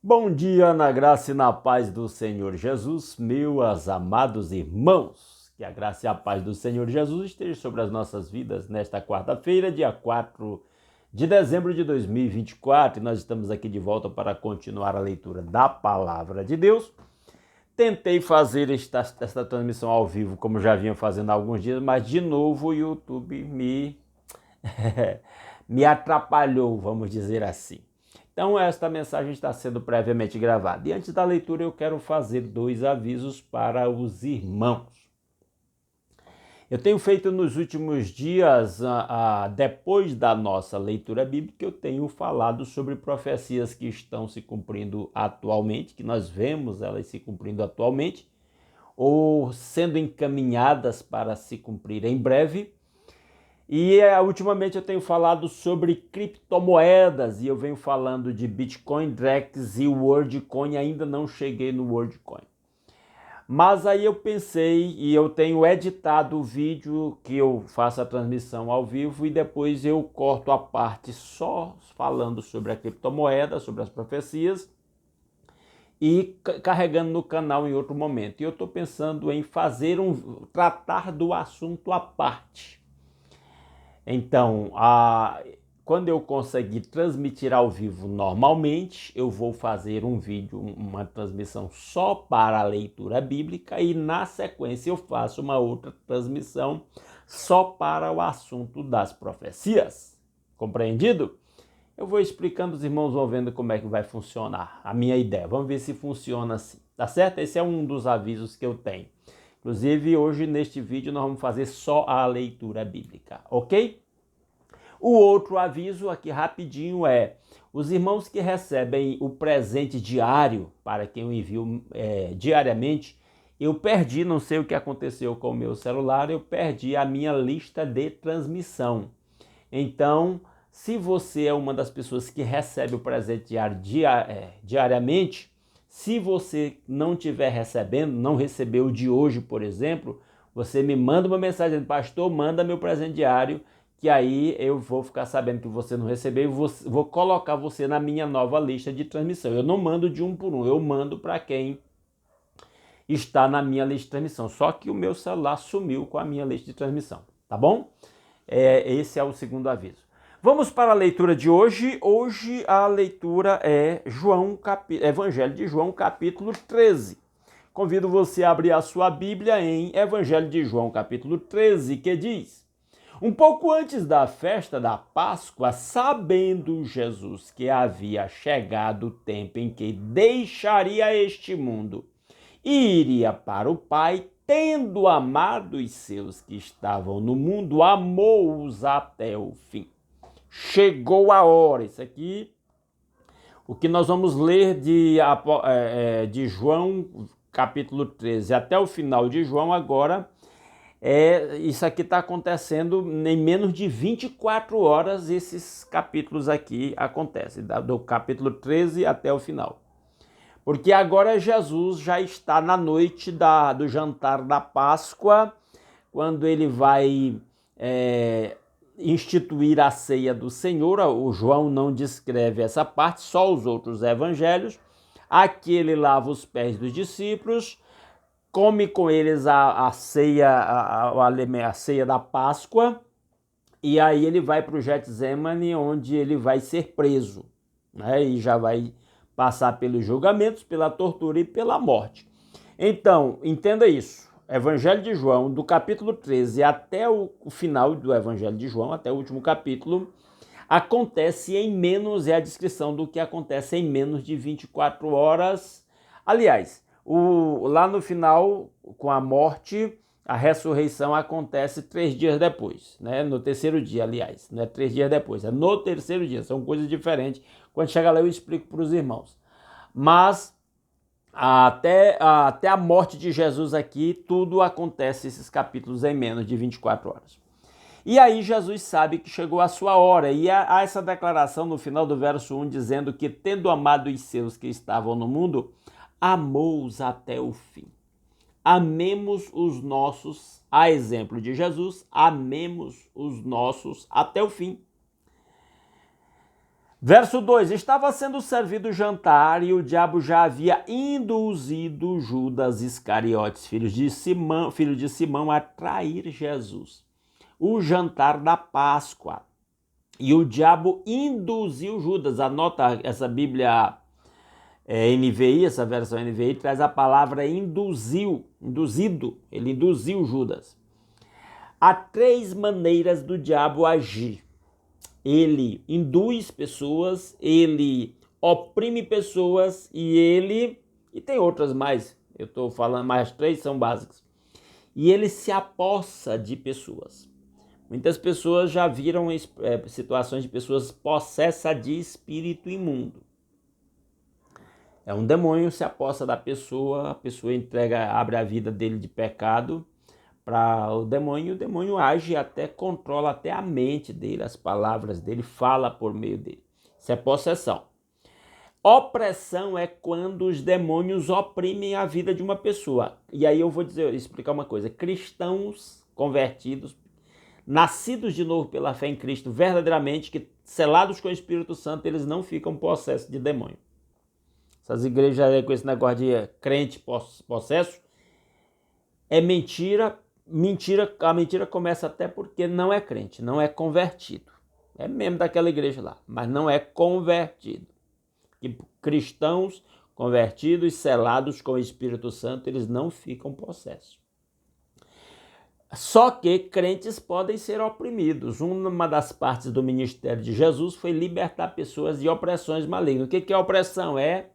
Bom dia, na graça e na paz do Senhor Jesus, meus amados irmãos. Que a graça e a paz do Senhor Jesus esteja sobre as nossas vidas nesta quarta-feira, dia 4 de dezembro de 2024. E nós estamos aqui de volta para continuar a leitura da Palavra de Deus. Tentei fazer esta transmissão ao vivo, como já vinha fazendo há alguns dias, mas de novo o YouTube me atrapalhou, vamos dizer assim. Então, esta mensagem está sendo previamente gravada. E antes da leitura, eu quero fazer 2 avisos para os irmãos. Eu tenho feito nos últimos dias, depois da nossa leitura bíblica, eu tenho falado sobre profecias que estão se cumprindo atualmente, que nós vemos elas se cumprindo atualmente, ou sendo encaminhadas para se cumprir em breve. E ultimamente eu tenho falado sobre criptomoedas e eu venho falando de Bitcoin, Drex e WorldCoin. Ainda não cheguei no WorldCoin. Mas aí eu pensei e eu tenho editado o vídeo que eu faço a transmissão ao vivo e depois eu corto a parte só falando sobre a criptomoeda, sobre as profecias e carregando no canal em outro momento. E eu estou pensando em tratar do assunto à parte. Então, quando eu conseguir transmitir ao vivo normalmente, eu vou fazer um vídeo, uma transmissão só para a leitura bíblica e na sequência eu faço uma outra transmissão só para o assunto das profecias. Compreendido? Eu vou explicando, os irmãos vão vendo como é que vai funcionar a minha ideia. Vamos ver se funciona assim, tá certo? Esse é um dos avisos que eu tenho. Inclusive, hoje neste vídeo nós vamos fazer só a leitura bíblica, ok? O outro aviso aqui rapidinho é, os irmãos que recebem o presente diário, para quem eu envio diariamente, eu perdi, não sei o que aconteceu com o meu celular, eu perdi a minha lista de transmissão. Então, se você é uma das pessoas que recebe o presente diário diariamente, se você não estiver recebendo, não recebeu o de hoje, por exemplo, você me manda uma mensagem dizendo, pastor, manda meu presente diário, que aí eu vou ficar sabendo que você não recebeu e vou colocar você na minha nova lista de transmissão. Eu não mando de um por um, eu mando para quem está na minha lista de transmissão. Só que o meu celular sumiu com a minha lista de transmissão, tá bom? Esse é o segundo aviso. Vamos para a leitura de hoje. Hoje a leitura é Evangelho de João, capítulo 13. Convido você a abrir a sua Bíblia em Evangelho de João, capítulo 13, que diz: um pouco antes da festa da Páscoa, sabendo Jesus que havia chegado o tempo em que deixaria este mundo e iria para o Pai, tendo amado os seus que estavam no mundo, amou-os até o fim. Chegou a hora. Isso aqui, o que nós vamos ler de João, capítulo 13, até o final de João agora, isso aqui está acontecendo em menos de 24 horas, esses capítulos aqui acontecem, do capítulo 13 até o final. Porque agora Jesus já está na noite do jantar da Páscoa, quando ele vai instituir a ceia do Senhor. O João não descreve essa parte, só os outros evangelhos. Aqui ele lava os pés dos discípulos, come com eles a ceia da Páscoa, e aí ele vai para o Getsemane, onde ele vai ser preso, né? E já vai passar pelos julgamentos, pela tortura e pela morte. Então, entenda isso. Evangelho de João, do capítulo 13 até o final do Evangelho de João, até o último capítulo, acontece em menos, é a descrição do que acontece em menos de 24 horas. Aliás, lá no final, com a morte, a ressurreição acontece 3 dias depois, né? No terceiro dia, aliás, não é 3 dias depois, é no terceiro dia, são coisas diferentes. Quando chegar lá eu explico para os irmãos. Mas até a morte de Jesus aqui, tudo acontece, esses capítulos, em menos de 24 horas. E aí Jesus sabe que chegou a sua hora, e há essa declaração no final do verso 1, dizendo que, tendo amado os seus que estavam no mundo, amou-os até o fim. Amemos os nossos, a exemplo de Jesus, amemos os nossos até o fim. Verso 2: estava sendo servido o jantar e o diabo já havia induzido Judas Iscariotes, filho de Simão, a trair Jesus. O jantar da Páscoa. E o diabo induziu Judas. Anota essa Bíblia NVI, essa versão NVI, traz a palavra induziu, induzido. Ele induziu Judas. Há 3 maneiras do diabo agir. Ele induz pessoas, ele oprime pessoas e tem outras mais, eu estou falando, mais 3 são básicas. E ele se apossa de pessoas. Muitas pessoas já viram situações de pessoas possessas de espírito imundo. É um demônio, se apossa da pessoa, a pessoa abre a vida dele de pecado para o demônio, e o demônio age controla até a mente dele, as palavras dele, fala por meio dele. Isso é possessão. Opressão é quando os demônios oprimem a vida de uma pessoa. E aí eu vou explicar uma coisa. Cristãos convertidos, nascidos de novo pela fé em Cristo, verdadeiramente, que selados com o Espírito Santo, eles não ficam possessos de demônio. Essas igrejas aí com esse negócio de crente possesso, é mentira. A mentira começa até porque não é crente, não é convertido. É mesmo daquela igreja lá, mas não é convertido. E cristãos convertidos, selados com o Espírito Santo, eles não ficam possessos. Só que crentes podem ser oprimidos. Uma das partes do ministério de Jesus foi libertar pessoas de opressões malignas. O que é opressão? É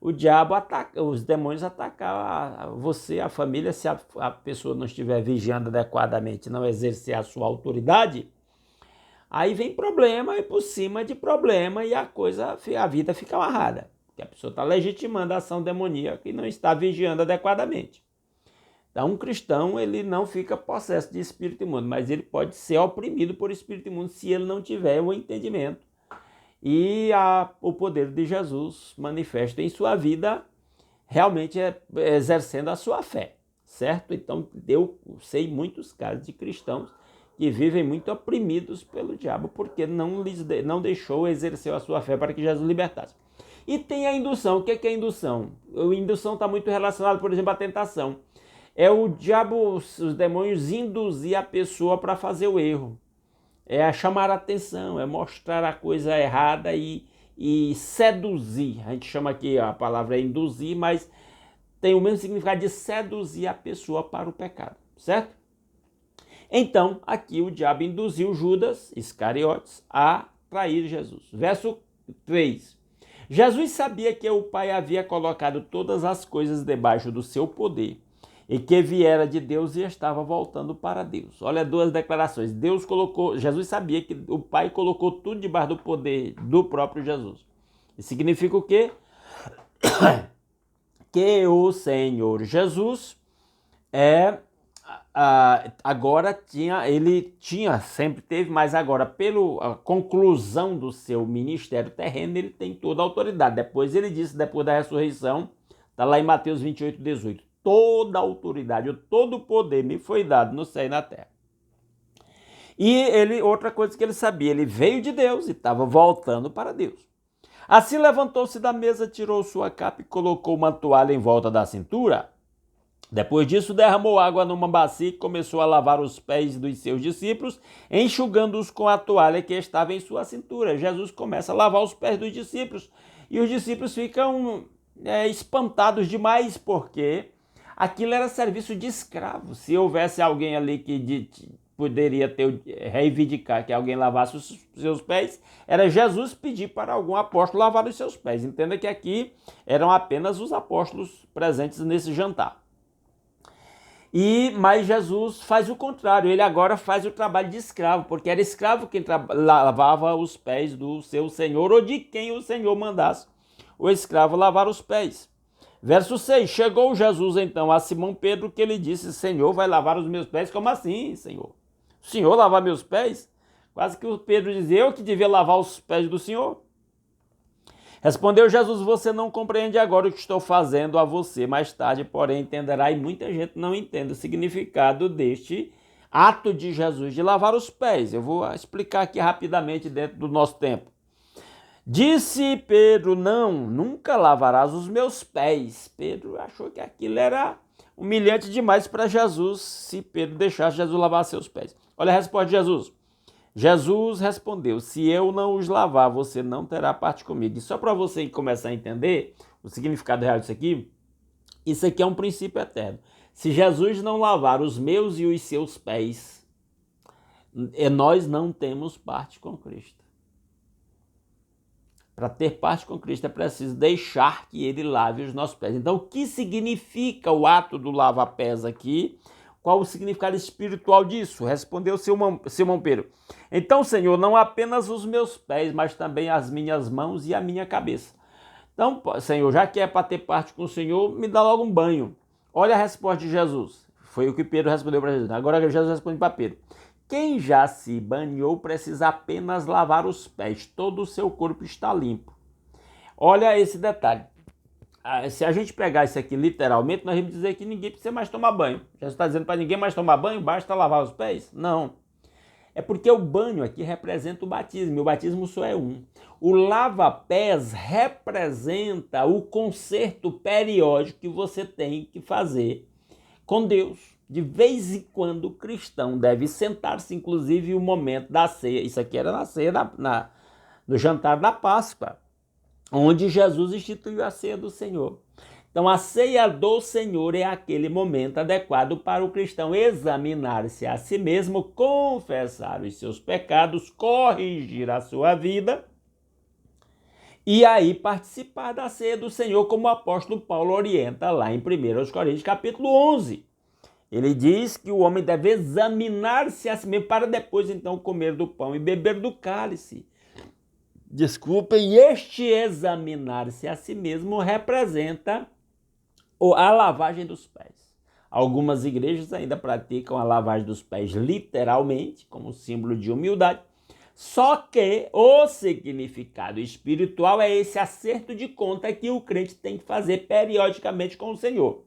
o diabo ataca, os demônios atacar você, a família, se a pessoa não estiver vigiando adequadamente, não exercer a sua autoridade, aí vem problema e por cima de problema e a vida fica amarrada. Porque a pessoa está legitimando a ação demoníaca e não está vigiando adequadamente. Então, um cristão, ele não fica possesso de espírito imundo, mas ele pode ser oprimido por espírito imundo se ele não tiver o entendimento e o poder de Jesus manifesta em sua vida, realmente exercendo a sua fé, certo? Então, eu sei muitos casos de cristãos que vivem muito oprimidos pelo diabo, porque não deixou exercer a sua fé para que Jesus libertasse. E tem a indução. O que é a indução? A indução está muito relacionada, por exemplo, à tentação. É o diabo, os demônios induzir a pessoa para fazer o erro. É chamar a atenção, é mostrar a coisa errada e seduzir. A gente chama aqui, a palavra é induzir, mas tem o mesmo significado de seduzir a pessoa para o pecado, certo? Então, aqui o diabo induziu Judas Iscariotes a trair Jesus. Verso 3. Jesus sabia que o Pai havia colocado todas as coisas debaixo do seu poder e que viera de Deus e estava voltando para Deus. Olha 2 declarações. Jesus sabia que o Pai colocou tudo debaixo do poder do próprio Jesus. Isso significa o quê? Que o Senhor Jesus agora sempre teve, mas agora, pela conclusão do seu ministério terreno, ele tem toda a autoridade. Depois ele disse, depois da ressurreição, está lá em Mateus 28, 18. Toda a autoridade, todo o poder me foi dado no céu e na terra. E outra coisa que ele sabia, ele veio de Deus e estava voltando para Deus. Assim levantou-se da mesa, tirou sua capa e colocou uma toalha em volta da cintura. Depois disso, derramou água numa bacia e começou a lavar os pés dos seus discípulos, enxugando-os com a toalha que estava em sua cintura. Jesus começa a lavar os pés dos discípulos e os discípulos ficam espantados demais, porque aquilo era serviço de escravo. Se houvesse alguém ali que poderia reivindicar que alguém lavasse os seus pés, era Jesus pedir para algum apóstolo lavar os seus pés. Entenda que aqui eram apenas os apóstolos presentes nesse jantar. Mas Jesus faz o contrário, ele agora faz o trabalho de escravo, porque era escravo quem lavava os pés do seu senhor ou de quem o senhor mandasse o escravo lavar os pés. Verso 6, chegou Jesus então a Simão Pedro, que ele disse, Senhor, vai lavar os meus pés? Como assim, Senhor? O Senhor lavar meus pés? Quase que o Pedro dizia, eu que devia lavar os pés do Senhor. Respondeu Jesus, você não compreende agora o que estou fazendo a você, mais tarde, porém, entenderá, e muita gente não entende o significado deste ato de Jesus de lavar os pés. Eu vou explicar aqui rapidamente dentro do nosso tempo. Disse Pedro: não, nunca lavarás os meus pés. Pedro achou que aquilo era humilhante demais para Jesus, se Pedro deixasse Jesus lavar seus pés. Olha a resposta de Jesus. Jesus respondeu: se eu não os lavar, você não terá parte comigo. E só para você começar a entender o significado real disso aqui, isso aqui é um princípio eterno. Se Jesus não lavar os meus e os seus pés, nós não temos parte com Cristo. Para ter parte com Cristo é preciso deixar que ele lave os nossos pés. Então, o que significa o ato do lava-pés aqui? Qual o significado espiritual disso? Respondeu Simão Pedro: então, Senhor, não apenas os meus pés, mas também as minhas mãos e a minha cabeça. Então, Senhor, já que é para ter parte com o Senhor, me dá logo um banho. Olha a resposta de Jesus. Foi o que Pedro respondeu para Jesus. Agora Jesus responde para Pedro: quem já se banhou precisa apenas lavar os pés, todo o seu corpo está limpo. Olha esse detalhe. Se a gente pegar isso aqui literalmente, nós vamos dizer que ninguém precisa mais tomar banho. Já está dizendo para ninguém mais tomar banho, basta lavar os pés? Não. É porque o banho aqui representa o batismo, e o batismo só é um. O lava-pés representa o conserto periódico que você tem que fazer com Deus. De vez em quando o cristão deve sentar-se, inclusive, o momento da ceia. Isso aqui era na ceia, no jantar da Páscoa, onde Jesus instituiu a ceia do Senhor. Então, a ceia do Senhor é aquele momento adequado para o cristão examinar-se a si mesmo, confessar os seus pecados, corrigir a sua vida e aí participar da ceia do Senhor, como o apóstolo Paulo orienta lá em 1 Coríntios, capítulo 11. Ele diz que o homem deve examinar-se a si mesmo para depois, então, comer do pão e beber do cálice. Desculpem, este examinar-se a si mesmo representa a lavagem dos pés. Algumas igrejas ainda praticam a lavagem dos pés literalmente, como símbolo de humildade, só que o significado espiritual é esse acerto de conta que o crente tem que fazer periodicamente com o Senhor.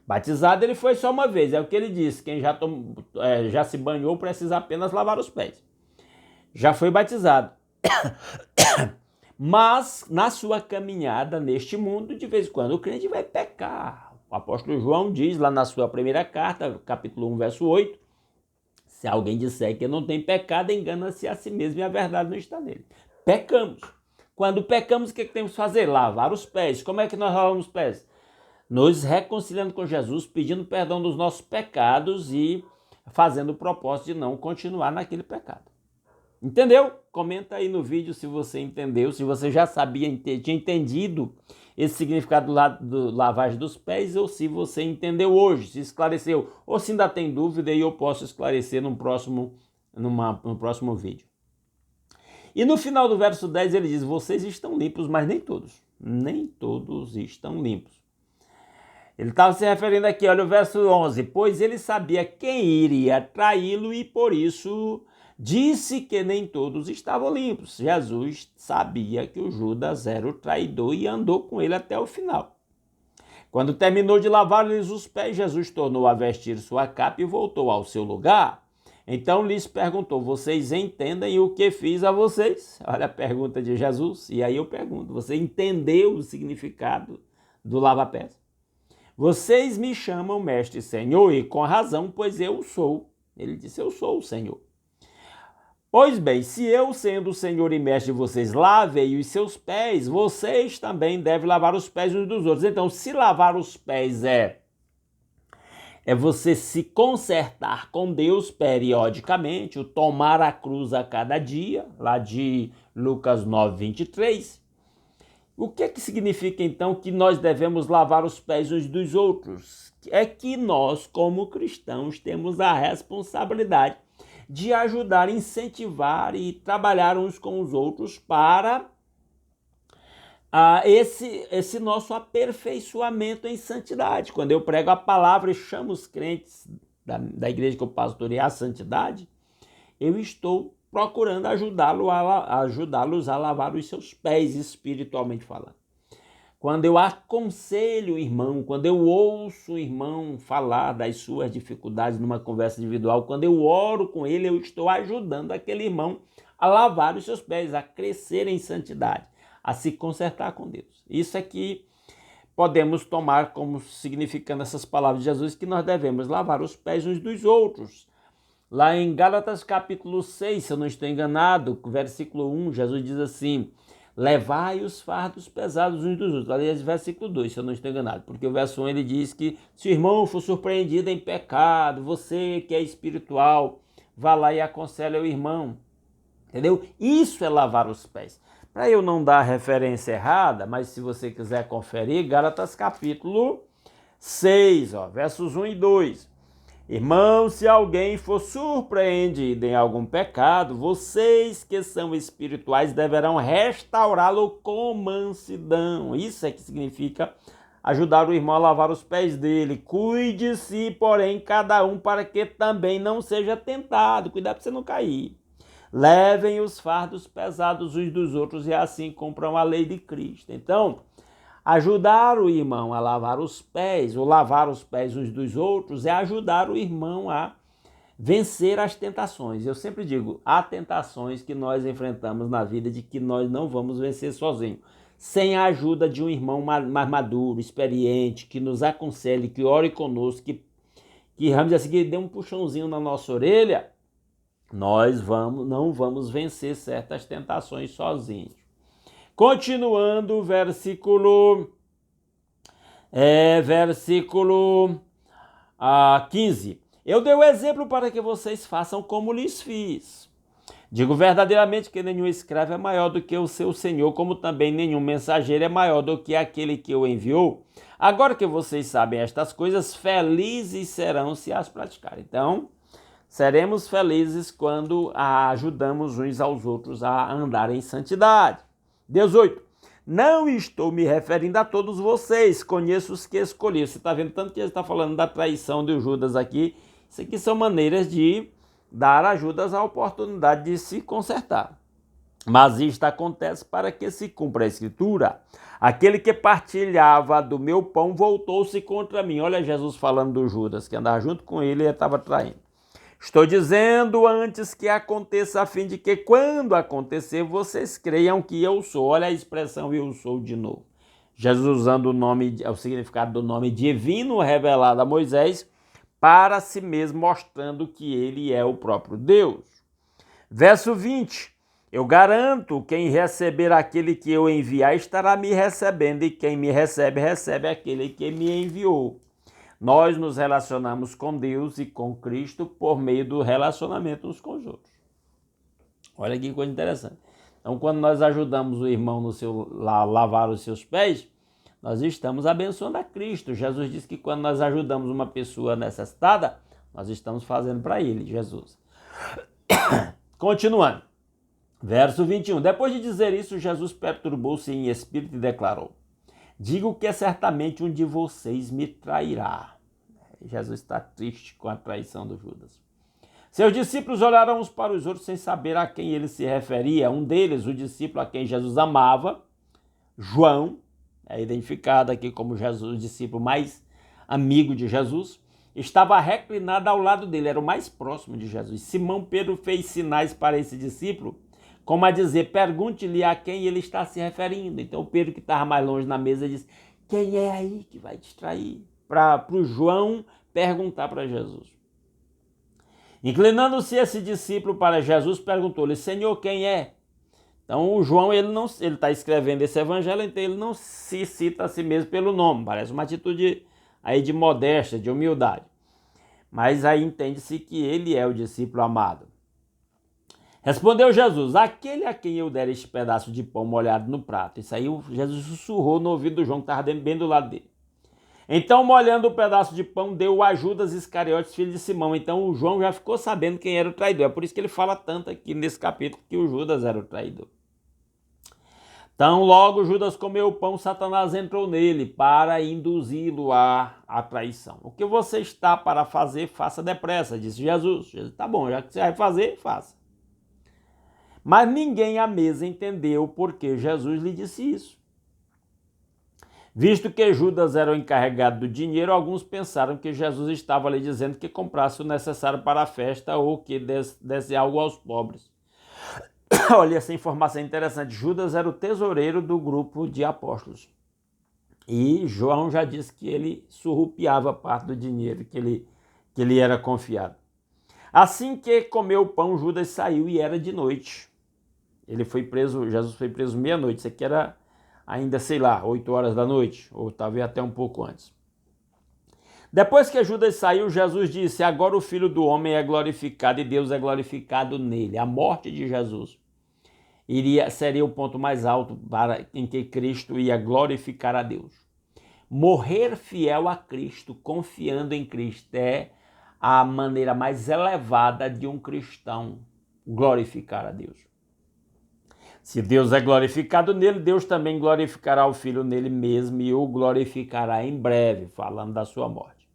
Batizado ele foi só uma vez, é o que ele disse, quem já se banhou precisa apenas lavar os pés. Já foi batizado. Mas na sua caminhada neste mundo, de vez em quando o crente vai pecar. O apóstolo João diz lá na sua primeira carta, capítulo 1, verso 8, se alguém disser que não tem pecado, engana-se a si mesmo e a verdade não está nele. Pecamos. Quando pecamos, o que temos que fazer? Lavar os pés. Como é que nós lavamos os pés? Nos reconciliando com Jesus, pedindo perdão dos nossos pecados e fazendo o propósito de não continuar naquele pecado. Entendeu? Comenta aí no vídeo se você entendeu, se você já sabia, tinha entendido esse significado do lavagem dos pés, ou se você entendeu hoje, se esclareceu, ou se ainda tem dúvida e eu posso esclarecer no próximo vídeo. E no final do verso 10 ele diz: vocês estão limpos, mas nem todos. Nem todos estão limpos. Ele estava se referindo aqui, olha o verso 11. Pois ele sabia quem iria traí-lo e por isso disse que nem todos estavam limpos. Jesus sabia que o Judas era o traidor e andou com ele até o final. Quando terminou de lavar-lhes os pés, Jesus tornou a vestir sua capa e voltou ao seu lugar. Então lhes perguntou: vocês entendem o que fiz a vocês? Olha a pergunta de Jesus. E aí eu pergunto: você entendeu o significado do lava-pés? Vocês me chamam mestre e senhor, e com razão, pois eu sou. Ele disse: eu sou o Senhor. Pois bem, se eu, sendo o Senhor e mestre de vocês, lavei os seus pés, vocês também devem lavar os pés uns dos outros. Então, se lavar os pés é você se consertar com Deus periodicamente, o tomar a cruz a cada dia, lá de Lucas 9, 23. O que significa, então, que nós devemos lavar os pés uns dos outros? É que nós, como cristãos, temos a responsabilidade de ajudar, incentivar e trabalhar uns com os outros para esse nosso aperfeiçoamento em santidade. Quando eu prego a palavra e chamo os crentes da igreja que eu pastorei à santidade, eu estou procurando ajudá-los a lavar os seus pés, espiritualmente falando. Quando eu aconselho o irmão, quando eu ouço o irmão falar das suas dificuldades numa conversa individual, quando eu oro com ele, eu estou ajudando aquele irmão a lavar os seus pés, a crescer em santidade. a se consertar com Deus. Isso é que podemos tomar como significando essas palavras de Jesus, que nós devemos lavar os pés uns dos outros. Lá em Gálatas capítulo 6, se eu não estou enganado, versículo 1, Jesus diz assim: levai os fardos pesados uns dos outros. Aliás, versículo 2, se eu não estou enganado, porque o verso 1 ele diz que se o irmão for surpreendido em pecado, você que é espiritual, vá lá e aconselhe o irmão. Entendeu? Isso é lavar os pés. Para eu não dar a referência errada, mas se você quiser conferir, Gálatas capítulo 6, versos 1 e 2. Irmãos, se alguém for surpreendido em algum pecado, vocês que são espirituais deverão restaurá-lo com mansidão. Isso é que significa ajudar o irmão a lavar os pés dele. Cuide-se, porém, cada um para que também não seja tentado. Cuidado para você não cair. Levem os fardos pesados uns dos outros e assim cumpram a lei de Cristo. Então, ajudar o irmão a lavar os pés, ou lavar os pés uns dos outros, é ajudar o irmão a vencer as tentações. Eu sempre digo, há tentações que nós enfrentamos na vida de que nós não vamos vencer sozinhos. Sem a ajuda de um irmão mais maduro, experiente, que nos aconselhe, que ore conosco, que vamos dizer assim, que dê um puxãozinho na nossa orelha, nós não vamos vencer certas tentações sozinhos. Continuando, versículo 15. Eu dei o exemplo para que vocês façam como lhes fiz. Digo verdadeiramente que nenhum escravo é maior do que o seu senhor, como também nenhum mensageiro é maior do que aquele que o enviou. Agora que vocês sabem estas coisas, felizes serão se as praticarem. Então, seremos felizes quando ajudamos uns aos outros a andar em santidade. 18. Não estou me referindo a todos vocês, conheço os que escolhi. Você está vendo tanto que ele está falando da traição de Judas aqui. Isso aqui são maneiras de dar a Judas a oportunidade de se consertar. Mas isto acontece para que se cumpra a Escritura. Aquele que partilhava do meu pão voltou-se contra mim. Olha Jesus falando do Judas, que andava junto com ele e estava traindo. Estou dizendo antes que aconteça, a fim de que quando acontecer, vocês creiam que eu sou. Olha a expressão eu sou de novo. Jesus usando o significado do nome divino revelado a Moisés para si mesmo, mostrando que ele é o próprio Deus. Verso 20. Eu garanto, quem receber aquele que eu enviar estará me recebendo, e quem me recebe, recebe aquele que me enviou. Nós nos relacionamos com Deus e com Cristo por meio do relacionamento uns com os outros. Olha que coisa interessante. Então, quando nós ajudamos o irmão a lavar os seus pés, nós estamos abençoando a Cristo. Jesus disse que quando nós ajudamos uma pessoa necessitada, nós estamos fazendo para ele, Jesus. Continuando. Verso 21. Depois de dizer isso, Jesus perturbou-se em espírito e declarou: digo que certamente um de vocês me trairá. Jesus está triste com a traição do Judas. Seus discípulos olharam uns para os outros sem saber a quem ele se referia. Um deles, o discípulo a quem Jesus amava, João, é identificado aqui como Jesus, o discípulo mais amigo de Jesus, estava reclinado ao lado dele, era o mais próximo de Jesus. Simão Pedro fez sinais para esse discípulo, como a dizer, pergunte-lhe a quem ele está se referindo. Então o Pedro, que estava mais longe na mesa, disse, quem é aí que vai distrair? Para o João perguntar para Jesus. Inclinando-se esse discípulo para Jesus, perguntou-lhe, Senhor, quem é? Então o João, ele está escrevendo esse evangelho, então ele não se cita a si mesmo pelo nome. Parece uma atitude aí de modéstia, de humildade. Mas aí entende-se que ele é o discípulo amado. Respondeu Jesus, aquele a quem eu der este pedaço de pão molhado no prato. Isso aí Jesus sussurrou no ouvido do João, que estava bem do lado dele. Então, molhando o pedaço de pão, deu a Judas Iscariotes, filho de Simão. Então, o João já ficou sabendo quem era o traidor. É por isso que ele fala tanto aqui nesse capítulo que o Judas era o traidor. Então, logo Judas comeu o pão, Satanás entrou nele para induzi-lo à traição. O que você está para fazer, faça depressa, disse Jesus. Jesus, tá bom, já que você vai fazer, faça. Mas ninguém à mesa entendeu por que Jesus lhe disse isso. Visto que Judas era o encarregado do dinheiro, alguns pensaram que Jesus estava lhe dizendo que comprasse o necessário para a festa ou que desse algo aos pobres. Olha, essa informação é interessante. Judas era o tesoureiro do grupo de apóstolos. E João já disse que ele surrupiava parte do dinheiro que ele era confiado. Assim que comeu o pão, Judas saiu e era de noite. Ele foi preso, Jesus foi preso meia-noite. Isso aqui era ainda, sei lá, 8 horas da noite, ou talvez até um pouco antes. Depois que Judas saiu, Jesus disse: agora o Filho do Homem é glorificado e Deus é glorificado nele. A morte de Jesus seria o ponto mais alto em que Cristo ia glorificar a Deus. Morrer fiel a Cristo, confiando em Cristo, é a maneira mais elevada de um cristão glorificar a Deus. Se Deus é glorificado nele, Deus também glorificará o Filho nele mesmo e o glorificará em breve, falando da sua morte.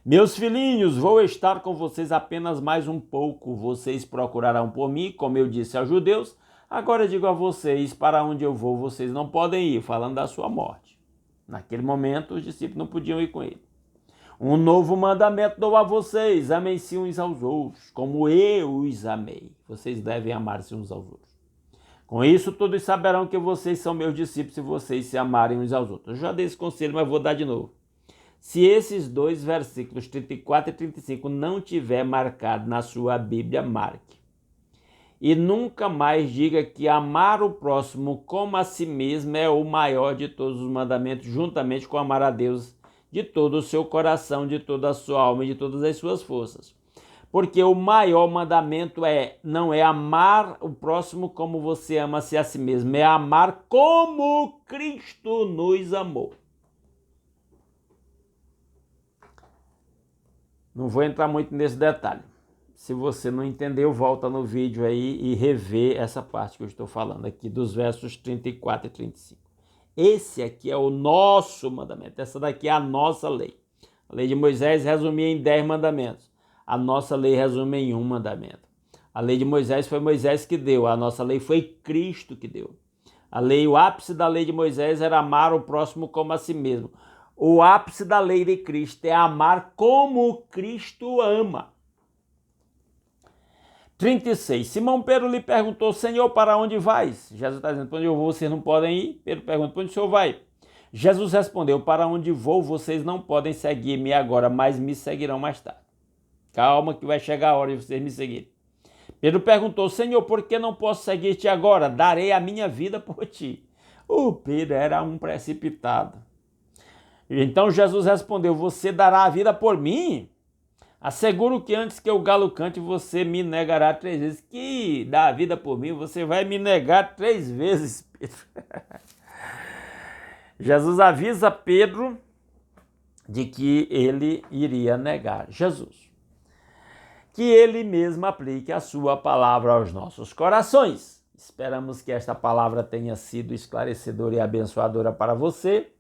Meus filhinhos, vou estar com vocês apenas mais um pouco. Vocês procurarão por mim, como eu disse aos judeus. Agora eu digo a vocês, para onde eu vou, vocês não podem ir, falando da sua morte. Naquele momento, os discípulos não podiam ir com ele. Um novo mandamento dou a vocês, amem-se uns aos outros, como eu os amei. Vocês devem amar-se uns aos outros. Com isso, todos saberão que vocês são meus discípulos se vocês se amarem uns aos outros. Eu já dei esse conselho, mas vou dar de novo. Se esses dois versículos, 34 e 35, não tiver marcado na sua Bíblia, marque. E nunca mais diga que amar o próximo como a si mesmo é o maior de todos os mandamentos, juntamente com amar a Deus de todo o seu coração, de toda a sua alma e de todas as suas forças. Porque o maior mandamento não é amar o próximo como você ama-se a si mesmo, é amar como Cristo nos amou. Não vou entrar muito nesse detalhe. Se você não entendeu, volta no vídeo aí e revê essa parte que eu estou falando aqui, dos versos 34 e 35. Esse aqui é o nosso mandamento, essa daqui é a nossa lei. A lei de Moisés resumia em 10 mandamentos. A nossa lei resume em um mandamento. A lei de Moisés foi Moisés que deu, a nossa lei foi Cristo que deu. O ápice da lei de Moisés era amar o próximo como a si mesmo. O ápice da lei de Cristo é amar como Cristo ama. 36. Simão Pedro lhe perguntou: Senhor, para onde vais? Jesus está dizendo: para onde eu vou, vocês não podem ir. Pedro pergunta: para onde o senhor vai? Jesus respondeu: para onde vou, vocês não podem seguir-me agora, mas me seguirão mais tarde. Calma que vai chegar a hora de vocês me seguirem. Pedro perguntou: Senhor, por que não posso seguir-te agora? Darei a minha vida por ti. O Pedro era um precipitado. Então Jesus respondeu: você dará a vida por mim? Asseguro que antes que o galo cante, você me negará 3 vezes. Que dá a vida por mim, você vai me negar 3 vezes, Pedro. Jesus avisa Pedro de que ele iria negar Jesus. Que ele mesmo aplique a sua palavra aos nossos corações. Esperamos que esta palavra tenha sido esclarecedora e abençoadora para você.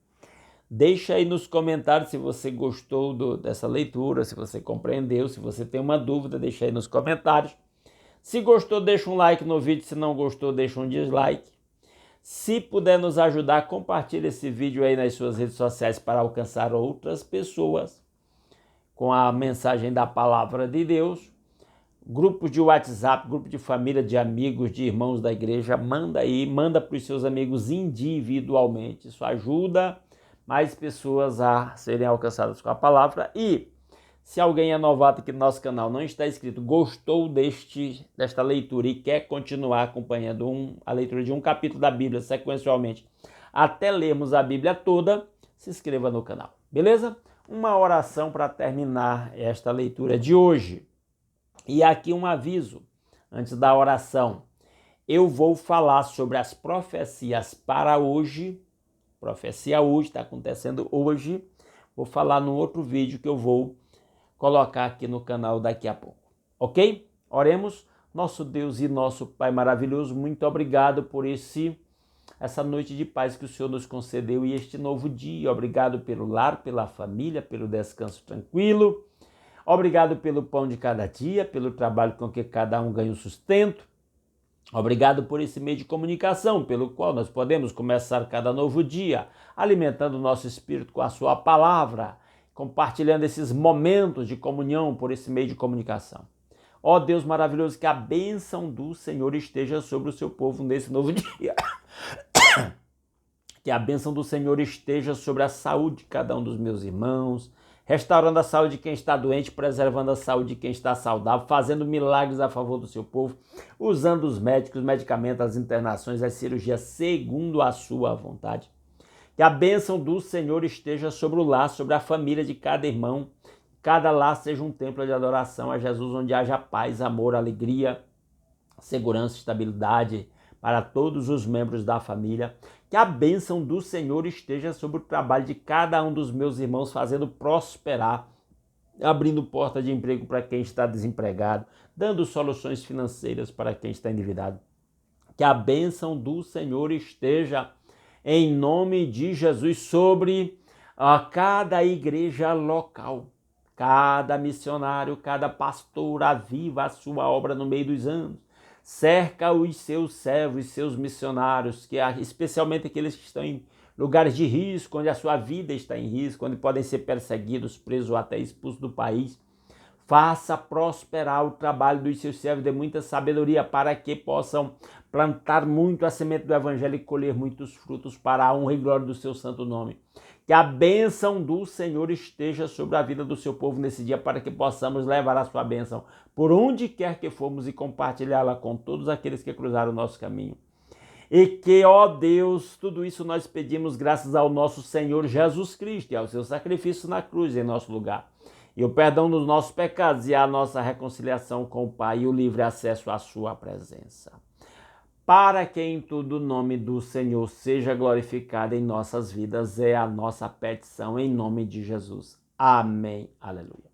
Deixa aí nos comentários se você gostou dessa leitura, se você compreendeu, se você tem uma dúvida, deixa aí nos comentários. Se gostou, deixa um like no vídeo, se não gostou, deixa um dislike. Se puder nos ajudar, compartilhe esse vídeo aí nas suas redes sociais para alcançar outras pessoas com a mensagem da palavra de Deus. Grupos de WhatsApp, grupo de família, de amigos, de irmãos da igreja, manda aí, manda para os seus amigos individualmente. Isso ajuda mais pessoas a serem alcançadas com a palavra. E se alguém é novato aqui no nosso canal, não está inscrito, gostou desta leitura e quer continuar acompanhando a leitura de um capítulo da Bíblia sequencialmente até lermos a Bíblia toda, se inscreva no canal, beleza? Uma oração para terminar esta leitura de hoje. E aqui um aviso, antes da oração. Eu vou falar sobre as profecias para hoje. Profecia hoje, está acontecendo hoje. Vou falar num outro vídeo que eu vou colocar aqui no canal daqui a pouco. Ok? Oremos. Nosso Deus e nosso Pai maravilhoso, muito obrigado por essa noite de paz que o Senhor nos concedeu e este novo dia. Obrigado pelo lar, pela família, pelo descanso tranquilo. Obrigado pelo pão de cada dia, pelo trabalho com que cada um ganha o sustento. Obrigado por esse meio de comunicação, pelo qual nós podemos começar cada novo dia, alimentando o nosso espírito com a sua palavra, compartilhando esses momentos de comunhão por esse meio de comunicação. Ó Deus maravilhoso, que a bênção do Senhor esteja sobre o seu povo nesse novo dia. Que a bênção do Senhor esteja sobre a saúde de cada um dos meus irmãos, restaurando a saúde de quem está doente, preservando a saúde de quem está saudável, fazendo milagres a favor do seu povo, usando os médicos, os medicamentos, as internações, as cirurgias, segundo a sua vontade. Que a bênção do Senhor esteja sobre o lar, sobre a família de cada irmão. Cada lar seja um templo de adoração a Jesus, onde haja paz, amor, alegria, segurança, estabilidade para todos os membros da família. Que a bênção do Senhor esteja sobre o trabalho de cada um dos meus irmãos, fazendo prosperar, abrindo porta de emprego para quem está desempregado, dando soluções financeiras para quem está endividado. Que a bênção do Senhor esteja, em nome de Jesus, sobre cada igreja local. Cada missionário, cada pastor aviva a sua obra no meio dos anos. Cerca os seus servos, seus missionários, especialmente aqueles que estão em lugares de risco, onde a sua vida está em risco, onde podem ser perseguidos, presos ou até expulsos do país. Faça prosperar o trabalho dos seus servos de muita sabedoria, para que possam plantar muito a semente do evangelho e colher muitos frutos para a honra e glória do seu santo nome. Que a bênção do Senhor esteja sobre a vida do seu povo nesse dia, para que possamos levar a sua bênção por onde quer que formos e compartilhá-la com todos aqueles que cruzaram o nosso caminho. E que, ó Deus, tudo isso nós pedimos graças ao nosso Senhor Jesus Cristo e ao seu sacrifício na cruz em nosso lugar. E o perdão dos nossos pecados e a nossa reconciliação com o Pai e o livre acesso à sua presença. Para que em tudo o nome do Senhor seja glorificado em nossas vidas, é a nossa petição em nome de Jesus. Amém. Aleluia.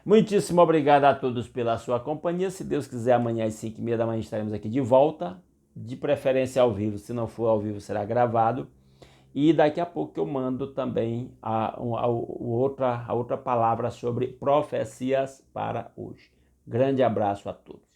Muitíssimo obrigado a todos pela sua companhia. Se Deus quiser, amanhã às 5h30 da manhã estaremos aqui de volta, de preferência ao vivo. Se não for ao vivo, será gravado. E daqui a pouco eu mando também a outra palavra sobre profecias para hoje. Grande abraço a todos.